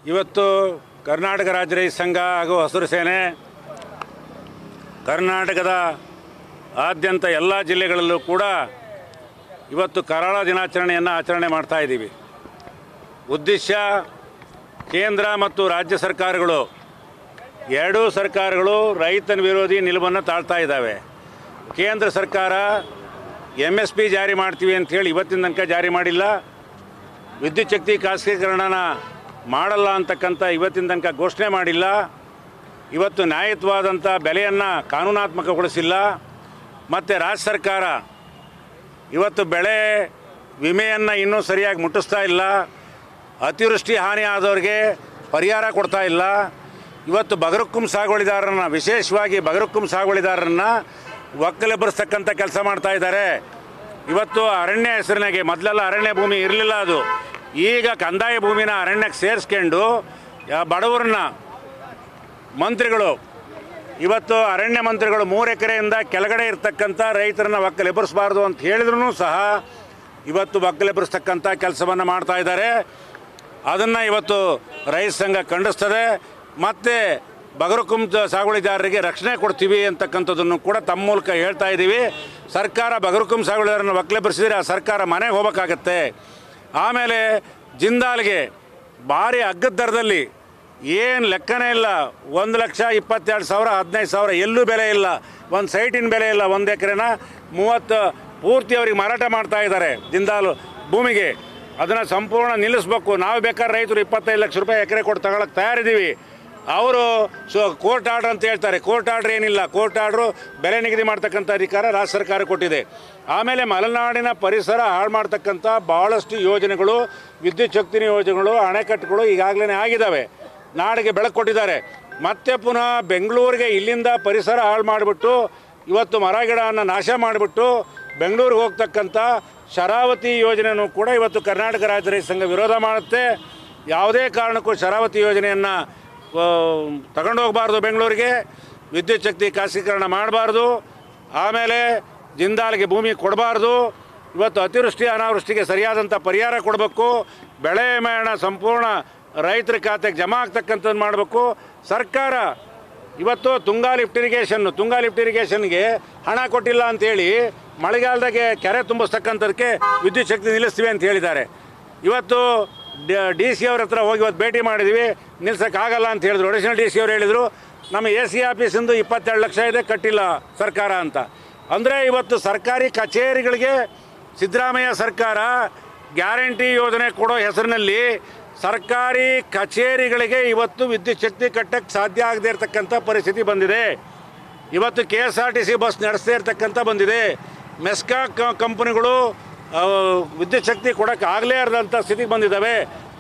ಇವತ್ತು ಕರ್ನಾಟಕ ರಾಜ್ಯ ರೈತ ಸಂಘ ಹಾಗೂ ಹಸಿರು ಸೇನೆ ಕರ್ನಾಟಕದ ಆದ್ಯಂತ ಎಲ್ಲ ಜಿಲ್ಲೆಗಳಲ್ಲೂ ಕೂಡ ಇವತ್ತು ಕರಾಳ ದಿನಾಚರಣೆಯನ್ನು ಆಚರಣೆ ಮಾಡ್ತಾ ಇದ್ದೀವಿ. ಉದ್ದೇಶ ಕೇಂದ್ರ ಮತ್ತು ರಾಜ್ಯ ಸರ್ಕಾರಗಳು ಎರಡೂ ಸರ್ಕಾರಗಳು ರೈತನ ವಿರೋಧಿ ನಿಲುವನ್ನು ತಾಳ್ತಾ ಇದ್ದಾವೆ. ಕೇಂದ್ರ ಸರ್ಕಾರ MSP ಜಾರಿ ಮಾಡ್ತೀವಿ ಅಂಥೇಳಿ ಇವತ್ತಿನ ತನಕ ಜಾರಿ ಮಾಡಿಲ್ಲ. ವಿದ್ಯುತ್ ಶಕ್ತಿ ಖಾಸಗೀಕರಣನ ಮಾಡಲ್ಲ ಅಂತಕ್ಕಂಥ ಇವತ್ತಿನ ತನಕ ಘೋಷಣೆ ಮಾಡಿಲ್ಲ. ಇವತ್ತು ನ್ಯಾಯಯುತವಾದಂಥ ಬೆಲೆಯನ್ನು ಕಾನೂನಾತ್ಮಕಗೊಳಿಸಿಲ್ಲ. ಮತ್ತು ರಾಜ್ಯ ಸರ್ಕಾರ ಇವತ್ತು ಬೆಳೆ ವಿಮೆಯನ್ನು ಇನ್ನೂ ಸರಿಯಾಗಿ ಮುಟ್ಟಿಸ್ತಾ ಇಲ್ಲ. ಅತಿವೃಷ್ಟಿ ಹಾನಿ ಆದವ್ರಿಗೆ ಪರಿಹಾರ ಕೊಡ್ತಾ ಇಲ್ಲ. ಇವತ್ತು ಬಗರುಕುಂ ಸಾಗುವಳಿದಾರರನ್ನು, ವಿಶೇಷವಾಗಿ ಬಗರುಕುಂ ಸಾಗುವಳಿದಾರರನ್ನು ಒಕ್ಕಲೆಬ್ಬರಿಸ್ತಕ್ಕಂಥ ಕೆಲಸ ಮಾಡ್ತಾ ಇದ್ದಾರೆ. ಇವತ್ತು ಅರಣ್ಯ ಹೆಸರಿನಾಗೆ ಮೊದಲೆಲ್ಲ ಅರಣ್ಯ ಭೂಮಿ ಇರಲಿಲ್ಲ, ಅದು ಈಗ ಕಂದಾಯ ಭೂಮಿನ ಅರಣ್ಯಕ್ಕೆ ಸೇರಿಸ್ಕೊಂಡು ಬಡವರನ್ನ ಮಂತ್ರಿಗಳು ಇವತ್ತು ಅರಣ್ಯ ಮಂತ್ರಿಗಳು 3 ಎಕರೆಯಿಂದ ಕೆಳಗಡೆ ಇರ್ತಕ್ಕಂಥ ರೈತರನ್ನ ಒಕ್ಕಲೆಬ್ಬರಿಸಬಾರ್ದು ಅಂತ ಹೇಳಿದ್ರೂ ಸಹ ಇವತ್ತು ಒಕ್ಕಲೆಬ್ಬರಿಸ್ತಕ್ಕಂಥ ಕೆಲಸವನ್ನು ಮಾಡ್ತಾ ಇದ್ದಾರೆ. ಅದನ್ನು ಇವತ್ತು ರೈತ ಸಂಘ ಖಂಡಿಸ್ತದೆ. ಮತ್ತು ಬಗರುಕುಂ ಸಾಗುವಳಿದಾರರಿಗೆ ರಕ್ಷಣೆ ಕೊಡ್ತೀವಿ ಅಂತಕ್ಕಂಥದ್ದನ್ನು ಕೂಡ ತಮ್ಮ ಮೂಲಕ ಹೇಳ್ತಾ ಇದ್ದೀವಿ. ಸರ್ಕಾರ ಬಗರುಕುಂ ಸಾಗುವಳಿದಾರರನ್ನು ಒಕ್ಕಲೆಬ್ಬರಿಸಿದರೆ ಆ ಸರ್ಕಾರ ಮನೆಗೆ ಹೋಗಬೇಕಾಗತ್ತೆ. ಆಮೇಲೆ ಜಿಂದಾಲ್ಗೆ ಭಾರಿ ಅಗ್ಗದ ದರದಲ್ಲಿ ಏನು ಲೆಕ್ಕನೇ ಇಲ್ಲ, 1,22,000 15,000 ಎಲ್ಲೂ ಬೆಲೆ ಇಲ್ಲ. ಒಂದು ಸೈಟಿನ ಬೆಲೆ ಇಲ್ಲ. 1 ಎಕರೆನ 30 ಪೂರ್ತಿ ಅವ್ರಿಗೆ ಮಾರಾಟ ಮಾಡ್ತಾ ಇದ್ದಾರೆ ಜಿಂದಾಲ್ ಭೂಮಿಗೆ. ಅದನ್ನು ಸಂಪೂರ್ಣ ನಿಲ್ಲಿಸ್ಬೇಕು. ನಾವು ಬೇಕಾದ್ರೆ ರೈತರು 25 ಲಕ್ಷ ರೂಪಾಯಿ ಎಕರೆ ಕೊಟ್ಟು ತಗೊಳಕ್ಕೆ ತಯಾರಿದ್ದೀವಿ. ಅವರು ಕೋರ್ಟ್ ಆರ್ಡ್ರ್ ಅಂತ ಹೇಳ್ತಾರೆ. ಕೋರ್ಟ್ ಆರ್ಡ್ರ್ ಏನಿಲ್ಲ. ಕೋರ್ಟ್ ಆರ್ಡ್ರು ಬೆಲೆ ನಿಗದಿ ಮಾಡ್ತಕ್ಕಂಥ ಅಧಿಕಾರ ರಾಜ್ಯ ಸರ್ಕಾರ ಕೊಟ್ಟಿದೆ. ಆಮೇಲೆ ಮಲೆನಾಡಿನ ಪರಿಸರ ಹಾಳು ಮಾಡ್ತಕ್ಕಂಥ ಭಾಳಷ್ಟು ಯೋಜನೆಗಳು, ವಿದ್ಯುತ್ ಶಕ್ತಿ ಯೋಜನೆಗಳು, ಅಣೆಕಟ್ಟುಗಳು ಈಗಾಗಲೇ ಆಗಿದ್ದಾವೆ. ನಾಡಿಗೆ ಬೆಳಕು ಕೊಟ್ಟಿದ್ದಾರೆ. ಮತ್ತೆ ಪುನಃ ಬೆಂಗಳೂರಿಗೆ ಇಲ್ಲಿಂದ ಪರಿಸರ ಹಾಳು ಮಾಡಿಬಿಟ್ಟು ಇವತ್ತು ಮರ ಗಿಡವನ್ನು ನಾಶ ಮಾಡಿಬಿಟ್ಟು ಬೆಂಗಳೂರಿಗೆ ಹೋಗ್ತಕ್ಕಂಥ ಶರಾವತಿ ಯೋಜನೆಯೂ ಕೂಡ ಇವತ್ತು ಕರ್ನಾಟಕ ರಾಜ್ಯ ರೈತ ಸಂಘ ವಿರೋಧ ಮಾಡುತ್ತೆ. ಯಾವುದೇ ಕಾರಣಕ್ಕೂ ಶರಾವತಿ ಯೋಜನೆಯನ್ನು ತಗೊಂಡೋಗಬಾರ್ದು. ಬೆಂಗಳೂರಿಗೆ ವಿದ್ಯುತ್ ಶಕ್ತಿ ಖಾಸಗೀಕರಣ ಮಾಡಬಾರ್ದು. ಆಮೇಲೆ ಜಿಂದಾಲ್ಗೆ ಭೂಮಿ ಕೊಡಬಾರ್ದು. ಇವತ್ತು ಅತಿವೃಷ್ಟಿ ಅನಾವೃಷ್ಟಿಗೆ ಸರಿಯಾದಂಥ ಪರಿಹಾರ ಕೊಡಬೇಕು. ಬೆಳೆ ವಿಮೆಯನ್ನು ಸಂಪೂರ್ಣ ರೈತರ ಖಾತೆಗೆ ಜಮಾ ಆಗ್ತಕ್ಕಂಥದ್ದು ಮಾಡಬೇಕು. ಸರ್ಕಾರ ಇವತ್ತು ತುಂಗಾ ಲಿಫ್ಟ್ ಇರಿಗೇಷನ್ಗೆ ಹಣ ಕೊಟ್ಟಿಲ್ಲ ಅಂಥೇಳಿ ಮಳೆಗಾಲದಾಗೆ ಕೆರೆ ತುಂಬಿಸ್ತಕ್ಕಂಥದಕ್ಕೆ ವಿದ್ಯುತ್ ಶಕ್ತಿ ನಿಲ್ಲಿಸ್ತೀವಿ ಅಂತ ಹೇಳಿದ್ದಾರೆ. ಇವತ್ತು DC ಅವ್ರ ಹತ್ರ ಹೋಗಿ ಇವತ್ತು ಭೇಟಿ ಮಾಡಿದ್ವಿ. ನಿಲ್ಸೋಕ್ಕಾಗಲ್ಲ ಅಂತ ಹೇಳಿದ್ರು. ಅಡಿಷನಲ್ DC ಅವ್ರು ಹೇಳಿದರು ನಮ್ಮ AC ಆಫೀಸಿಂದು 22 ಲಕ್ಷ ಇದೆ, ಕಟ್ಟಿಲ್ಲ ಸರ್ಕಾರ ಅಂತ. ಅಂದರೆ ಇವತ್ತು ಸರ್ಕಾರಿ ಕಚೇರಿಗಳಿಗೆ ಸಿದ್ದರಾಮಯ್ಯ ಸರ್ಕಾರ ಗ್ಯಾರಂಟಿ ಯೋಜನೆ ಕೊಡೋ ಹೆಸರಿನಲ್ಲಿ ಸರ್ಕಾರಿ ಕಚೇರಿಗಳಿಗೆ ಇವತ್ತು ವಿದ್ಯುತ್ ಶಕ್ತಿ ಕಟ್ಟಕ್ಕೆ ಸಾಧ್ಯ ಆಗದೇ ಇರತಕ್ಕಂಥ ಪರಿಸ್ಥಿತಿ ಬಂದಿದೆ. ಇವತ್ತು KSRTC ಬಸ್ ನಡೆಸದೇ ಇರತಕ್ಕಂಥ ಬಂದಿದೆ. ಮೆಸ್ಕಾ ಕಂಪ್ನಿಗಳು ವಿದ್ಯುತ್ ಶಕ್ತಿ ಕೊಡೋಕ್ಕೆ ಆಗಲೇ ಇರದಂಥ ಸ್ಥಿತಿಗೆ ಬಂದಿದ್ದಾವೆ.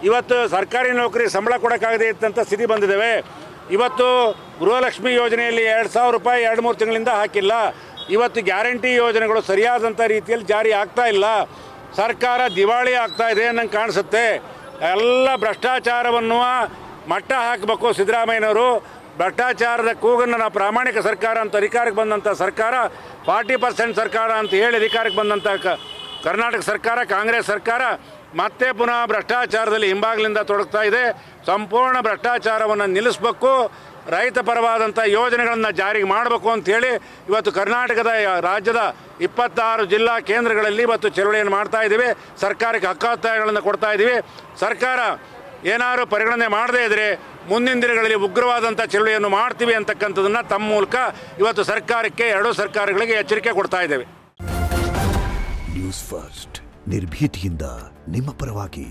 ಇವತ್ತು ಸರ್ಕಾರಿ ನೌಕರಿ ಸಂಬಳ ಕೊಡೋಕ್ಕಾಗದೇ ಇದ್ದಂಥ ಸ್ಥಿತಿ ಬಂದಿದ್ದಾವೆ. ಇವತ್ತು ಗೃಹಲಕ್ಷ್ಮಿ ಯೋಜನೆಯಲ್ಲಿ 2,000 ರೂಪಾಯಿ 2-3 ತಿಂಗಳಿಂದ ಹಾಕಿಲ್ಲ. ಇವತ್ತು ಗ್ಯಾರಂಟಿ ಯೋಜನೆಗಳು ಸರಿಯಾದಂಥ ರೀತಿಯಲ್ಲಿ ಜಾರಿ ಆಗ್ತಾ ಇಲ್ಲ. ಸರ್ಕಾರ ದಿವಾಳಿ ಆಗ್ತಾ ಇದೆ ಅನ್ನಂಗೆ ಕಾಣಿಸುತ್ತೆ. ಎಲ್ಲ ಭ್ರಷ್ಟಾಚಾರವನ್ನು ಮಟ್ಟ ಹಾಕಬೇಕು ಸಿದ್ದರಾಮಯ್ಯನವರು. ಭ್ರಷ್ಟಾಚಾರದ ಕೂಗನ್ನು ನಾವು ಪ್ರಾಮಾಣಿಕ ಸರ್ಕಾರ ಅಂತ ಅಧಿಕಾರಕ್ಕೆ ಬಂದಂಥ ಸರ್ಕಾರ 40% ಸರ್ಕಾರ ಅಂತ ಹೇಳಿ ಅಧಿಕಾರಕ್ಕೆ ಬಂದಂಥ ಕರ್ನಾಟಕ ಸರ್ಕಾರ, ಕಾಂಗ್ರೆಸ್ ಸರ್ಕಾರ ಮತ್ತೆ ಪುನಃ ಭ್ರಷ್ಟಾಚಾರದಲ್ಲಿ ಹಿಂಬಾಗಿಲಿಂದ ತೊಡಗ್ತಾ ಇದೆ. ಸಂಪೂರ್ಣ ಭ್ರಷ್ಟಾಚಾರವನ್ನು ನಿಲ್ಲಿಸಬೇಕು. ರೈತ ಪರವಾದಂಥ ಯೋಜನೆಗಳನ್ನು ಜಾರಿಗೆ ಮಾಡಬೇಕು ಅಂಥೇಳಿ ಇವತ್ತು ಕರ್ನಾಟಕದ ರಾಜ್ಯದ 26 ಜಿಲ್ಲಾ ಕೇಂದ್ರಗಳಲ್ಲಿ ಇವತ್ತು ಚಳವಳಿಯನ್ನು ಮಾಡ್ತಾ ಇದ್ದೀವಿ. ಸರ್ಕಾರಕ್ಕೆ ಹಕ್ಕೊತ್ತಾಯಗಳನ್ನು ಕೊಡ್ತಾ ಇದ್ದೀವಿ. ಸರ್ಕಾರ ಏನಾದರೂ ಪರಿಗಣನೆ ಮಾಡದೇ ಇದ್ದರೆ ಮುಂದಿನ ದಿನಗಳಲ್ಲಿ ಉಗ್ರವಾದಂಥ ಚಳವಳಿಯನ್ನು ಮಾಡ್ತೀವಿ ಅಂತಕ್ಕಂಥದ್ದನ್ನು ತಮ್ಮ ಮೂಲಕ ಇವತ್ತು ಸರ್ಕಾರಕ್ಕೆ, ಎರಡೂ ಸರ್ಕಾರಗಳಿಗೆ ಎಚ್ಚರಿಕೆ ಕೊಡ್ತಾ ಇದ್ದೇವೆ. ನ್ಯೂಸ್ ಫಸ್ಟ್ ನಿರ್ಭೀತಿಯಿಂದ ನಿಮ್ಮ ಪರವಾಗಿ.